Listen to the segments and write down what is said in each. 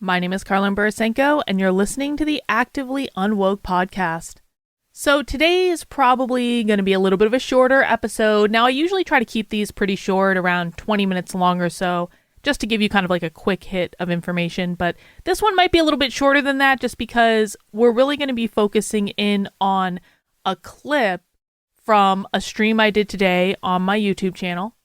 My name is Carlin Burisenko, and you're listening to the Actively Unwoke Podcast. So today is probably going to be a little bit of a shorter episode. Now, I usually try to keep these pretty short, around 20 minutes long or so, just to give you kind of like a quick hit of information. But this one might be a little bit shorter than that, just because we're really going to be focusing in on a clip from a stream I did today on my YouTube channel.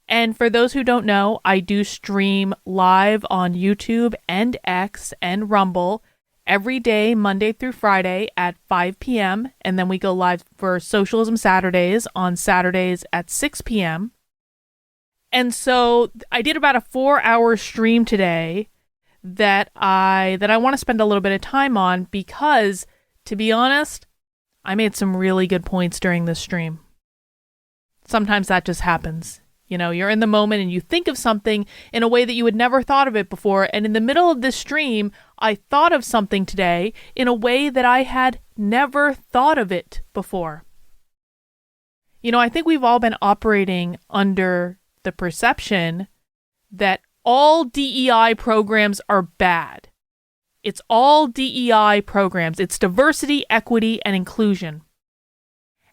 And for those who don't know, I do stream live on YouTube and X and Rumble every day, Monday through Friday at 5 p.m. And then we go live for Socialism Saturdays on Saturdays at 6 p.m. And so I did about a 4-hour stream today that I want to spend a little bit of time on because, to be honest, I made some really good points during this stream. Sometimes that just happens. You know, you're in the moment and you think of something in a way that you had never thought of it before. And in the middle of this stream, I thought of something today in a way that I had never thought of it before. You know, I think we've all been operating under the perception that all DEI programs are bad. It's all DEI programs. It's diversity, equity, and inclusion.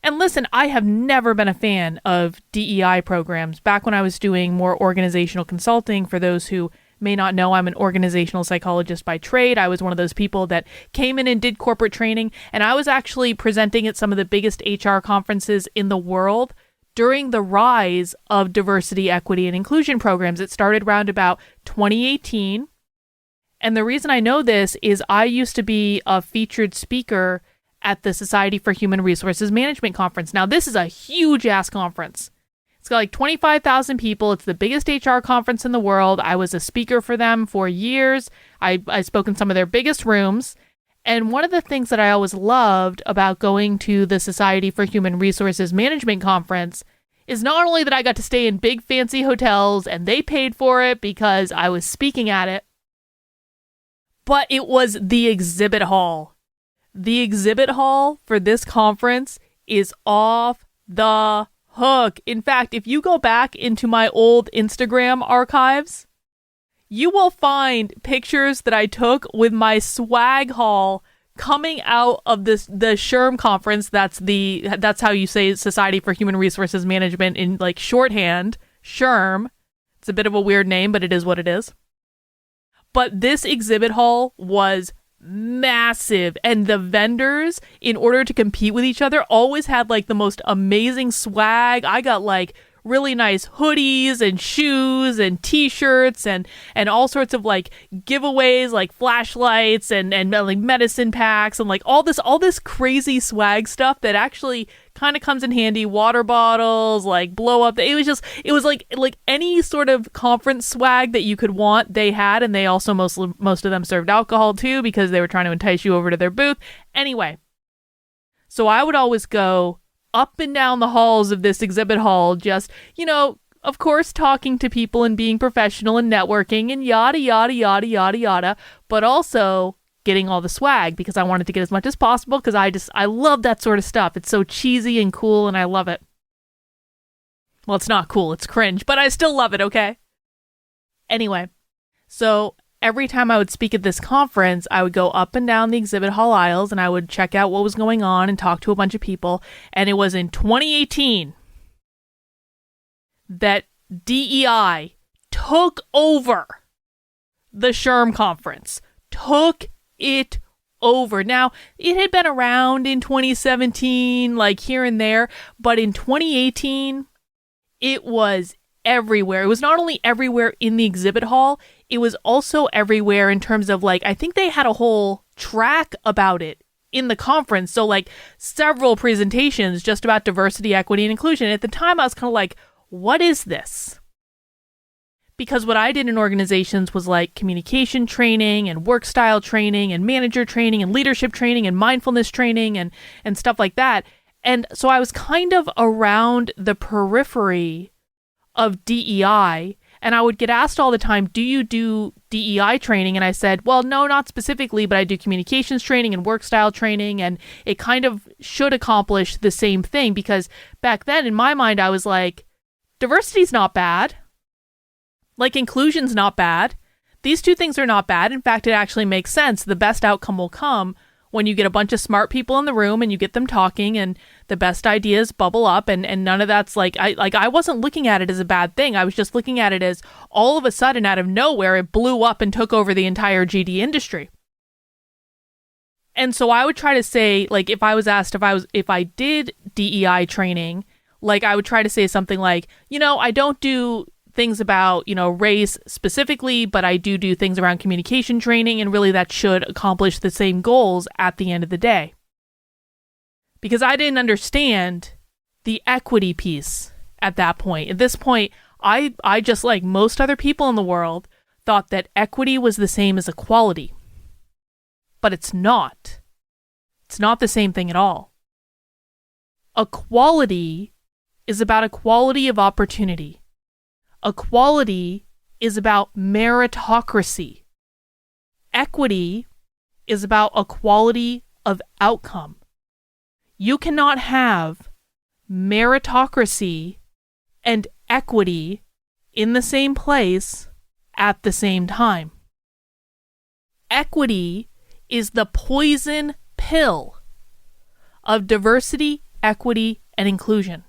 And listen, I have never been a fan of DEI programs. Back when I was doing more organizational consulting, for those who may not know, I'm an organizational psychologist by trade. I was one of those people that came in and did corporate training, and I was actually presenting at some of the biggest HR conferences in the world during the rise of diversity, equity, and inclusion programs. It started around about 2018. And the reason I know this is I used to be a featured speaker at the Society for Human Resources Management conference. Now, this is a huge-ass conference. It's got like 25,000 people. It's the biggest HR conference in the world. I was a speaker for them for years. I spoke in some of their biggest rooms. And one of the things that I always loved about going to the Society for Human Resources Management conference is not only that I got to stay in big fancy hotels and they paid for it because I was speaking at it, but it was the exhibit hall. The exhibit hall for this conference is off the hook. In fact, if you go back into my old Instagram archives, you will find pictures that I took with my swag haul coming out of the SHRM conference. That's how you say Society for Human Resources Management in like shorthand, SHRM. It's a bit of a weird name, but it is what it is. But this exhibit hall was massive, and the vendors, in order to compete with each other, always had like the most amazing swag. I got like really nice hoodies and shoes and t-shirts and all sorts of like giveaways, like flashlights and like medicine packs and like all this crazy swag stuff that actually kind of comes in handy. Water bottles, like blow up. It was like any sort of conference swag that you could want, they had. And they also most of them served alcohol too, because they were trying to entice you over to their booth. Anyway, so I would always go up and down the halls of this exhibit hall, just, you know, of course, talking to people and being professional and networking and yada, yada, yada, yada, yada, but also getting all the swag because I wanted to get as much as possible because I love that sort of stuff. It's so cheesy and cool and I love it. Well, it's not cool, it's cringe, but I still love it, okay? Anyway, so every time I would speak at this conference, I would go up and down the exhibit hall aisles and I would check out what was going on and talk to a bunch of people. And it was in 2018 that DEI took over the SHRM conference. Took it over. Now, it had been around in 2017, like here and there, but in 2018, it was everywhere. It was not only everywhere in the exhibit hall, it was also everywhere in terms of like, I think they had a whole track about it in the conference. So like several presentations just about diversity, equity, and inclusion. At the time, I was kind of like, what is this? Because what I did in organizations was like communication training and work style training and manager training and leadership training and mindfulness training and stuff like that. And so I was kind of around the periphery of DEI, and I would get asked all the time, do you do DEI training? And I said, well, no, not specifically, but I do communications training and work style training, and it kind of should accomplish the same thing, because back then in my mind, I was like, diversity's not bad. Like, inclusion's not bad. these two things are not bad. In fact, it actually makes sense. The best outcome will come when you get a bunch of smart people in the room and you get them talking and the best ideas bubble up, and none of that's I wasn't looking at it as a bad thing. I was just looking at it as all of a sudden out of nowhere, it blew up and took over the entire GD industry. And so I would try to say, like, if I was asked if I did DEI training, like I would try to say something like, I don't do things about, race specifically, but I do things around communication training, and really that should accomplish the same goals at the end of the day. Because I didn't understand the equity piece at that point. At this point, I just, like most other people in the world, thought that equity was the same as equality. But it's not. It's not the same thing at all. Equality is about equality of opportunity. Equality is about meritocracy. Equity is about equality of outcome. You cannot have meritocracy and equity in the same place at the same time. Equity is the poison pill of diversity, equity, and inclusion.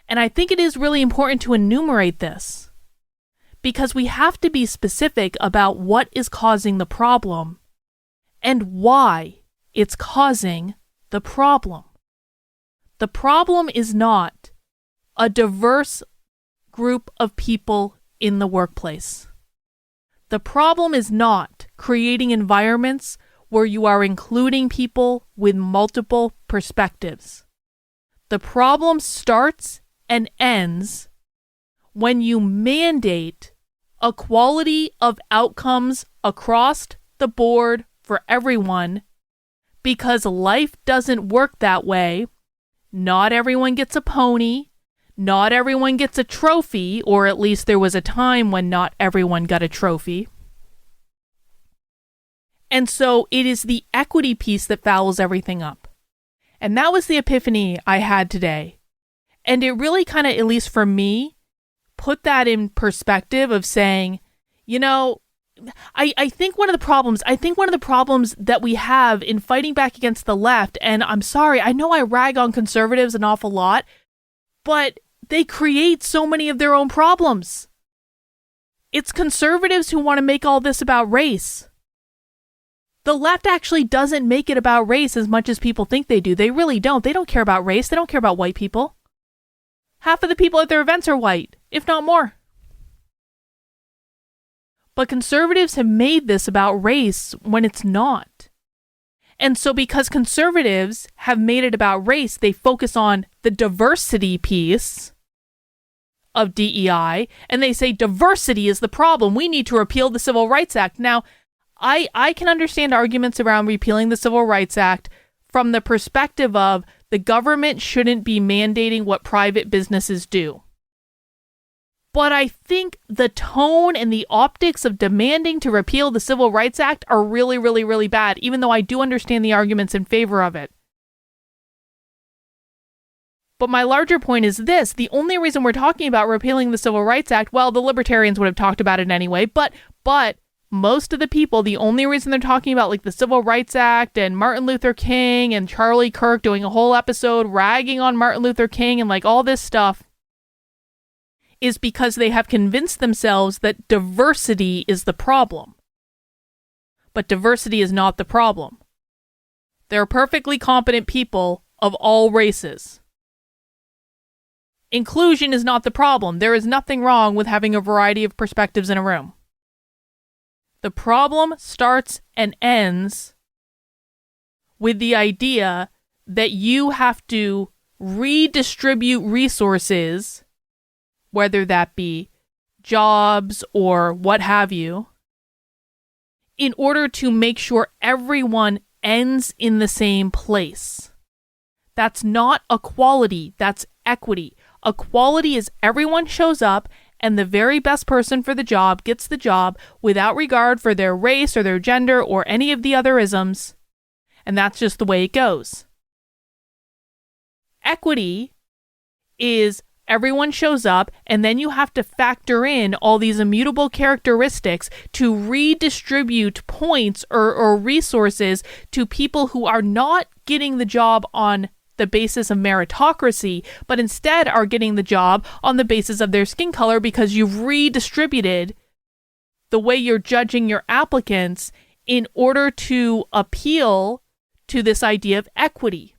And I think it is really important to enumerate this, because we have to be specific about what is causing the problem and why it's causing the problem. The problem is not a diverse group of people in the workplace. The problem is not creating environments where you are including people with multiple perspectives. The problem starts and ends when you mandate equality of outcomes across the board for everyone, because life doesn't work that way. Not everyone gets a pony. Not everyone gets a trophy, or at least there was a time when not everyone got a trophy. And so it is the equity piece that fouls everything up. And that was the epiphany I had today. And it really kind of, at least for me, put that in perspective of saying, I think one of the problems that we have in fighting back against the left, and I'm sorry, I know I rag on conservatives an awful lot, but they create so many of their own problems. It's conservatives who want to make all this about race. The left actually doesn't make it about race as much as people think they do. They really don't. They don't care about race. They don't care about white people. Half of the people at their events are white, if not more. But conservatives have made this about race when it's not. And so because conservatives have made it about race, they focus on the diversity piece of DEI, and they say diversity is the problem. We need to repeal the Civil Rights Act. Now, I can understand arguments around repealing the Civil Rights Act from the perspective of the government shouldn't be mandating what private businesses do. But I think the tone and the optics of demanding to repeal the Civil Rights Act are really, really, really bad, even though I do understand the arguments in favor of it. But my larger point is this: the only reason we're talking about repealing the Civil Rights Act, well, the libertarians would have talked about it anyway, but most of the people, the only reason they're talking about like the Civil Rights Act and Martin Luther King and Charlie Kirk doing a whole episode ragging on Martin Luther King and like all this stuff is because they have convinced themselves that diversity is the problem. But diversity is not the problem. There are perfectly competent people of all races. Inclusion is not the problem. There is nothing wrong with having a variety of perspectives in a room. The problem starts and ends with the idea that you have to redistribute resources, whether that be jobs or what have you, in order to make sure everyone ends in the same place. That's not equality, that's equity. Equality is everyone shows up and the very best person for the job gets the job without regard for their race or their gender or any of the other isms. And that's just the way it goes. Equity is Everyone shows up, and then you have to factor in all these immutable characteristics to redistribute points or resources to people who are not getting the job on the basis of meritocracy, but instead are getting the job on the basis of their skin color, because you've redistributed the way you're judging your applicants in order to appeal to this idea of equity.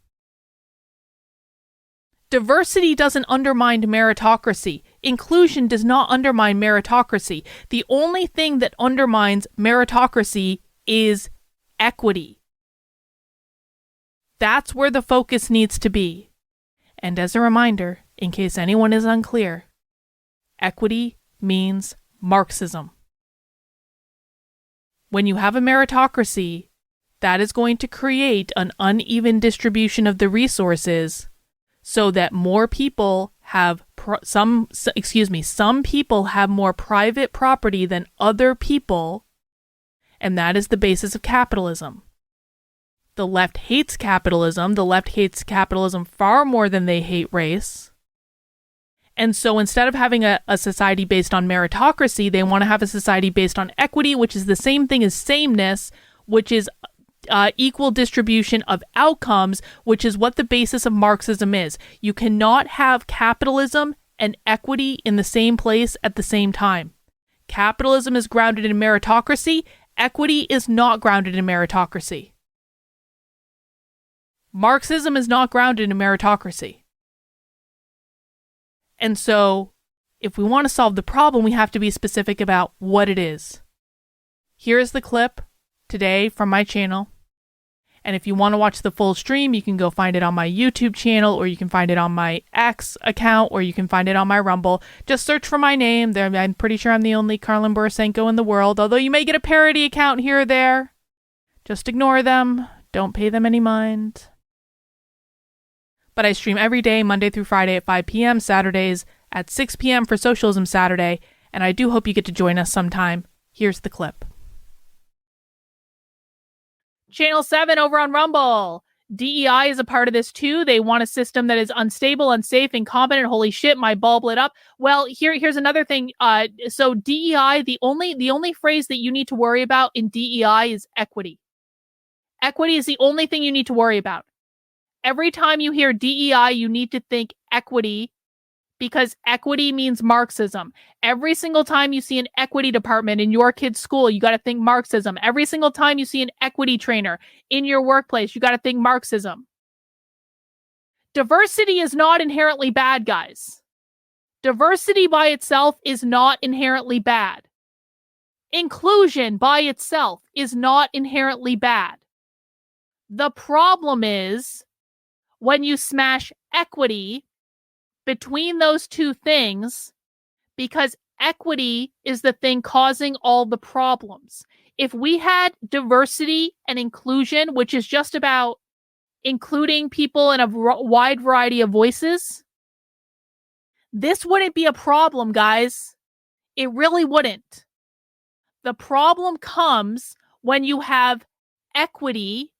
Diversity doesn't undermine meritocracy. Inclusion does not undermine meritocracy. The only thing that undermines meritocracy is equity. That's where the focus needs to be. And as a reminder, in case anyone is unclear, equity means Marxism. When you have a meritocracy, that is going to create an uneven distribution of the resources, so that more people have some people have more private property than other people, and that is the basis of capitalism. The left hates capitalism. The left hates capitalism far more than they hate race. And so instead of having a society based on meritocracy, they want to have a society based on equity, which is the same thing as sameness, which is equal distribution of outcomes, which is what the basis of Marxism is. You cannot have capitalism and equity in the same place at the same time. Capitalism is grounded in meritocracy. Equity is not grounded in meritocracy. Marxism is not grounded in meritocracy. And so, if we want to solve the problem, we have to be specific about what it is. Here is the clip today from my channel. And if you want to watch the full stream, you can go find it on my YouTube channel, or you can find it on my X account, or you can find it on my Rumble. Just search for my name. There, I'm pretty sure I'm the only Karlin Borisenko in the world, although you may get a parody account here or there. Just ignore them. Don't pay them any mind. But I stream every day, Monday through Friday at 5 p.m., Saturdays at 6 p.m. for Socialism Saturday, and I do hope you get to join us sometime. Here's the clip. Channel 7 over on Rumble. DEI is a part of this too. They want a system that is unstable, unsafe, incompetent. Holy shit, my bulb lit up. Well, here's another thing. So DEI, the only phrase that you need to worry about in DEI is equity. Equity is the only thing you need to worry about. Every time you hear DEI, you need to think equity, because equity means Marxism. Every single time you see an equity department in your kid's school, you got to think Marxism. Every single time you see an equity trainer in your workplace, you got to think Marxism. Diversity is not inherently bad, guys. Diversity by itself is not inherently bad. Inclusion by itself is not inherently bad. The problem is when you smash equity between those two things, because equity is the thing causing all the problems. If we had diversity and inclusion, which is just about including people in a wide variety of voices, this wouldn't be a problem, guys. It really wouldn't. The problem comes when you have equity,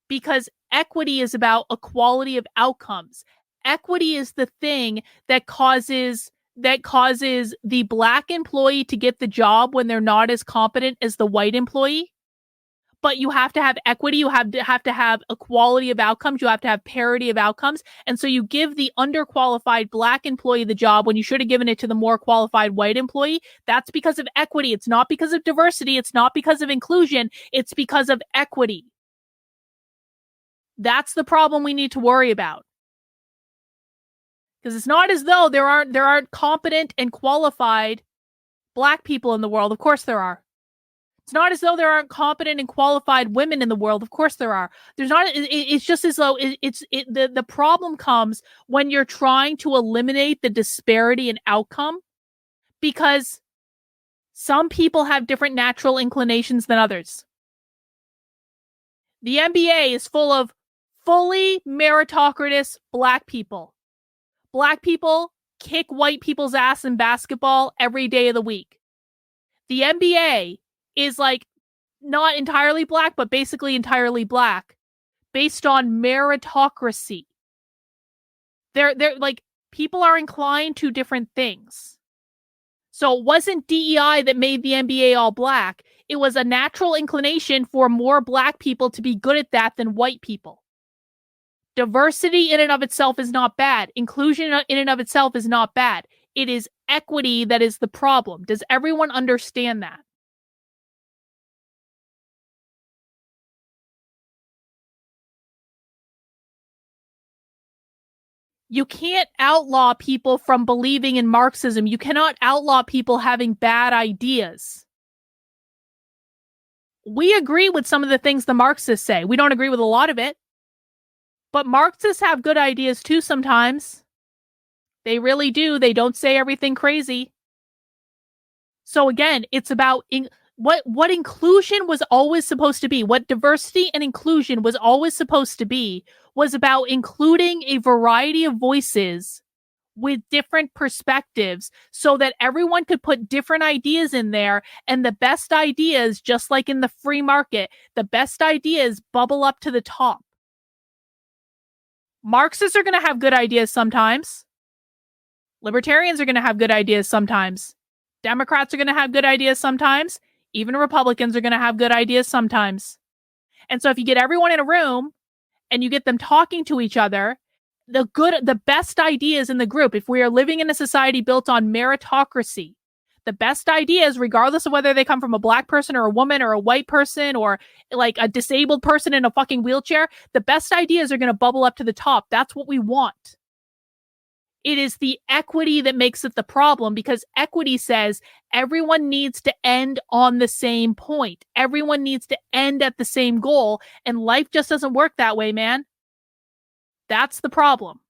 because equity is about equality of outcomes. Equity is the thing that causes the black employee to get the job when they're not as competent as the white employee. But you have to have equity. You have to have equality of outcomes. You have to have parity of outcomes. And so you give the underqualified black employee the job when you should have given it to the more qualified white employee. That's because of equity. It's not because of diversity. It's not because of inclusion. It's because of equity. That's the problem we need to worry about. Because it's not as though there aren't competent and qualified black people in the world. Of course there are. It's not as though there aren't competent and qualified women in the world. Of course there are. There's not. It's just as though the problem comes when you're trying to eliminate the disparity in outcome, because some people have different natural inclinations than others. The NBA is full of fully meritocratic black people. Black people kick white people's ass in basketball every day of the week. The NBA is like not entirely black, but basically entirely black, based on meritocracy. They're like People are inclined to different things. So it wasn't DEI that made the NBA all black. It was a natural inclination for more black people to be good at that than white people. Diversity in and of itself is not bad. Inclusion in and of itself is not bad. It is equity that is the problem. Does everyone understand that? You can't outlaw people from believing in Marxism. You cannot outlaw people having bad ideas. We agree with some of the things the Marxists say. We don't agree with a lot of it. But Marxists have good ideas too sometimes. They really do. They don't say everything crazy. So again, it's about what inclusion was always supposed to be, what diversity and inclusion was always supposed to be, was about including a variety of voices with different perspectives so that everyone could put different ideas in there, and the best ideas, just like in the free market, the best ideas bubble up to the top. Marxists are going to have good ideas sometimes. Libertarians are going to have good ideas sometimes. Democrats are going to have good ideas sometimes. Even Republicans are going to have good ideas sometimes. And so if you get everyone in a room and you get them talking to each other, the best ideas in the group, if we are living in a society built on meritocracy, the best ideas, regardless of whether they come from a black person or a woman or a white person or like a disabled person in a fucking wheelchair, the best ideas are going to bubble up to the top. That's what we want. It is the equity that makes it the problem, because equity says everyone needs to end on the same point. Everyone needs to end at the same goal, and life just doesn't work that way, man. That's the problem.